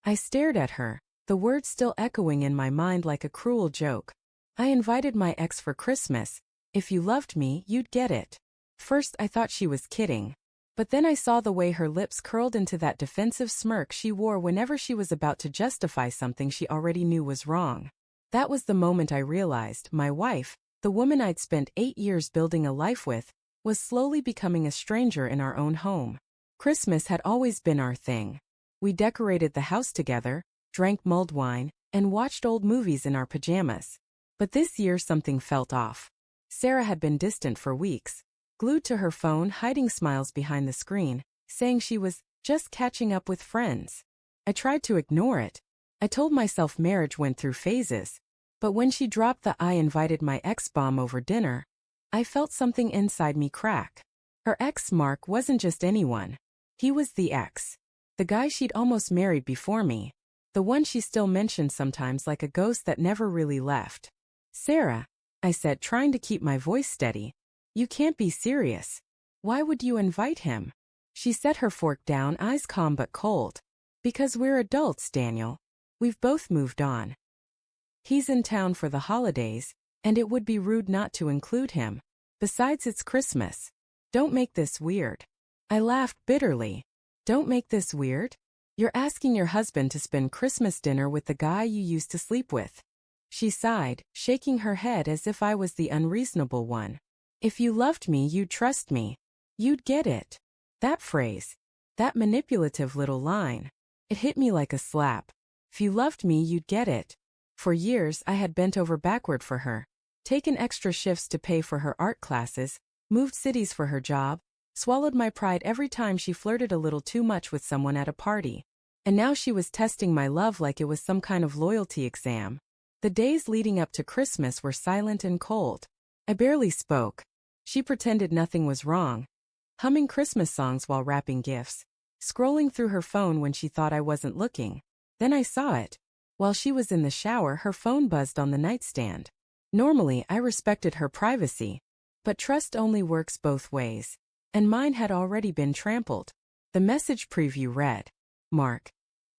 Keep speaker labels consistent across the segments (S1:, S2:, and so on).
S1: I stared at her, the words still echoing in my mind like a cruel joke. I invited my ex for Christmas. If you loved me, you'd get it. First I thought she was kidding. But then I saw the way her lips curled into that defensive smirk she wore whenever she was about to justify something she already knew was wrong. That was the moment I realized my wife, the woman I'd spent 8 years building a life with, was slowly becoming a stranger in our own home. Christmas had always been our thing. We decorated the house together, drank mulled wine, and watched old movies in our pajamas. But this year something felt off. Sarah had been distant for weeks, glued to her phone, hiding smiles behind the screen, saying she was just catching up with friends. I tried to ignore it. I told myself marriage went through phases. But when she dropped the "I invited my ex" bomb over dinner, I felt something inside me crack. Her ex, Mark, wasn't just anyone. He was the ex. The guy she'd almost married before me. The one she still mentioned sometimes like a ghost that never really left. "Sarah," I said, trying to keep my voice steady. "You can't be serious. Why would you invite him?" She set her fork down, eyes calm but cold. "Because we're adults, Daniel. We've both moved on. He's in town for the holidays, and it would be rude not to include him. Besides, it's Christmas. Don't make this weird." I laughed bitterly. "Don't make this weird? You're asking your husband to spend Christmas dinner with the guy you used to sleep with." She sighed, shaking her head as if I was the unreasonable one. "If you loved me, you'd trust me. You'd get it." That phrase, that manipulative little line, it hit me like a slap. If you loved me, you'd get it. For years, I had bent over backward for her, taken extra shifts to pay for her art classes, moved cities for her job, swallowed my pride every time she flirted a little too much with someone at a party. And now she was testing my love like it was some kind of loyalty exam. The days leading up to Christmas were silent and cold. I barely spoke. She pretended nothing was wrong, humming Christmas songs while wrapping gifts, scrolling through her phone when she thought I wasn't looking. Then I saw it. While she was in the shower, her phone buzzed on the nightstand. Normally, I respected her privacy, but trust only works both ways. And mine had already been trampled. The message preview read, "Mark,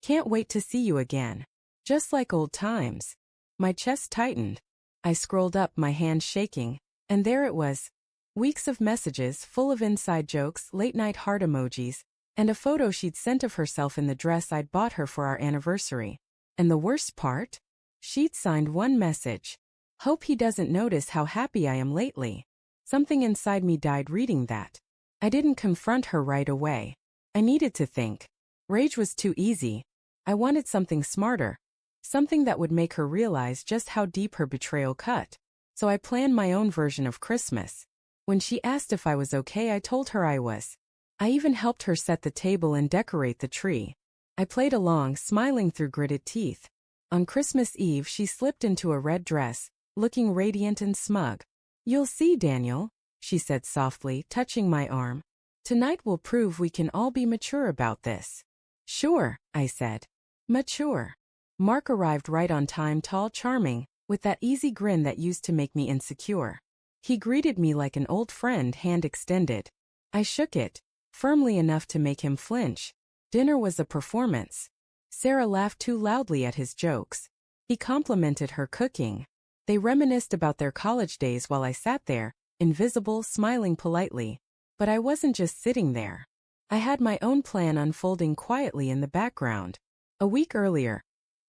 S1: can't wait to see you again. Just like old times." My chest tightened. I scrolled up, my hand shaking, and there it was. Weeks of messages full of inside jokes, late-night heart emojis, and a photo she'd sent of herself in the dress I'd bought her for our anniversary. And the worst part? She'd signed one message. "Hope he doesn't notice how happy I am lately." Something inside me died reading that. I didn't confront her right away. I needed to think. Rage was too easy. I wanted something smarter. Something that would make her realize just how deep her betrayal cut. So I planned my own version of Christmas. When she asked if I was okay, I told her I was. I even helped her set the table and decorate the tree. I played along, smiling through gritted teeth. On Christmas Eve, she slipped into a red dress, looking radiant and smug. "You'll see, Daniel," she said softly, touching my arm. "Tonight will prove we can all be mature about this." "Sure," I said. "Mature." Mark arrived right on time, tall, charming, with that easy grin that used to make me insecure. He greeted me like an old friend, hand extended. I shook it, firmly enough to make him flinch. Dinner was a performance. Sarah laughed too loudly at his jokes. He complimented her cooking. They reminisced about their college days while I sat there, invisible, smiling politely. But I wasn't just sitting there. I had my own plan unfolding quietly in the background. A week earlier,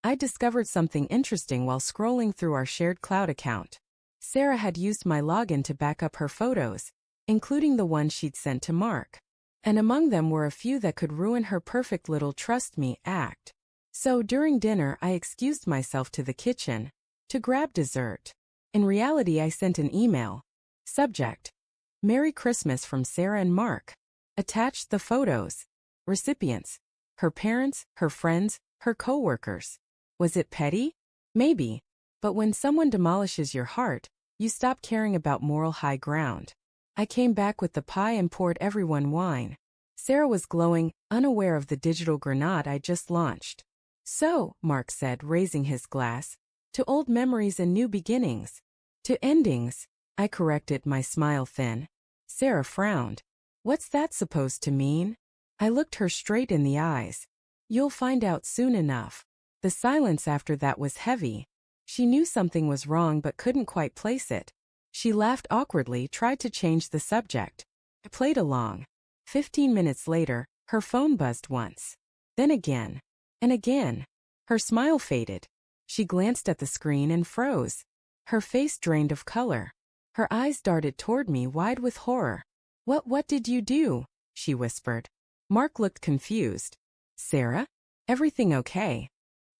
S1: I discovered something interesting while scrolling through our shared cloud account. Sarah had used my login to back up her photos, including the ones she'd sent to Mark. And among them were a few that could ruin her perfect little trust me act. So during dinner, I excused myself to the kitchen to grab dessert. In reality, I sent an email. Subject: "Merry Christmas from Sarah and Mark." Attached the photos. Recipients: her parents, her friends, her coworkers. Was it petty? Maybe. But when someone demolishes your heart, you stop caring about moral high ground. I came back with the pie and poured everyone wine. Sarah was glowing, unaware of the digital grenade I just launched. "So," Mark said, raising his glass, "to old memories and new beginnings." "To endings," I corrected, my smile thin. Sarah frowned. "What's that supposed to mean?" I looked her straight in the eyes. You'll find out soon enough. The silence after that was heavy. She knew something was wrong but couldn't quite place it. She laughed awkwardly, tried to change the subject. I played along. 15 minutes later, her phone buzzed once. Then again. And again. Her smile faded. She glanced at the screen and froze. Her face drained of color. Her eyes darted toward me wide with horror. What did you do?" she whispered. Mark looked confused. "Sarah? Everything okay?"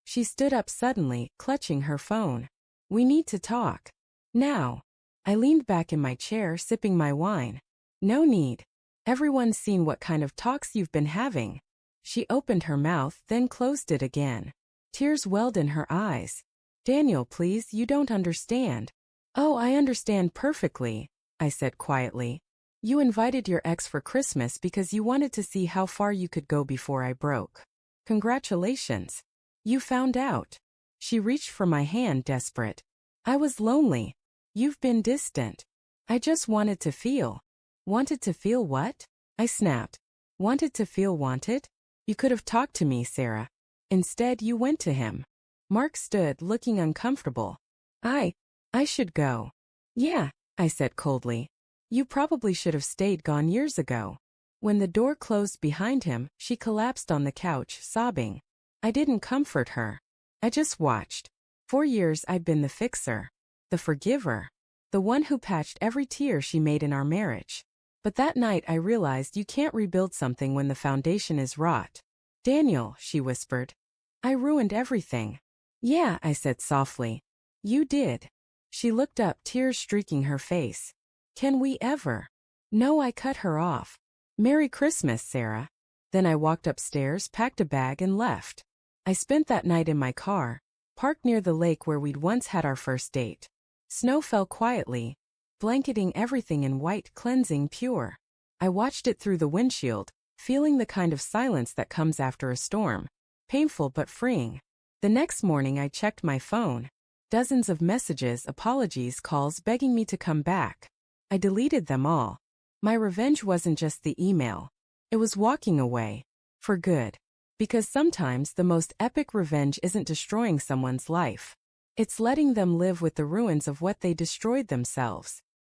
S1: She stood up suddenly, clutching her phone. "We need to talk. Now." I leaned back in my chair, sipping my wine. "No need. Everyone's seen what kind of talks you've been having." She opened her mouth, then closed it again. Tears welled in her eyes. "Daniel, please, you don't understand." "Oh, I understand perfectly," I said quietly. "You invited your ex for Christmas because you wanted to see how far you could go before I broke. Congratulations. You found out." She reached for my hand, desperate. "I was lonely. You've been distant. I just wanted to feel." "Wanted to feel what?" I snapped. "Wanted to feel wanted? You could have talked to me, Sarah. Instead, you went to him." Mark stood, looking uncomfortable. I should go." "Yeah," I said coldly. "You probably should have stayed gone years ago." When the door closed behind him, she collapsed on the couch, sobbing. I didn't comfort her. I just watched. 4 years I'd been the fixer, the forgiver, the one who patched every tear she made in our marriage. But that night I realized you can't rebuild something when the foundation is rot. "Daniel," she whispered. "I ruined everything." "Yeah," I said softly. "You did." She looked up, tears streaking her face. "Can we ever?" "No," I cut her off. "Merry Christmas, Sarah." Then I walked upstairs, packed a bag, and left. I spent that night in my car, parked near the lake where we'd once had our first date. Snow fell quietly, blanketing everything in white, cleansing, pure. I watched it through the windshield, feeling the kind of silence that comes after a storm. Painful but freeing. The next morning I checked my phone. Dozens of messages, apologies, calls begging me to come back. I deleted them all. My revenge wasn't just the email. It was walking away. For good. Because sometimes the most epic revenge isn't destroying someone's life. It's letting them live with the ruins of what they destroyed themselves.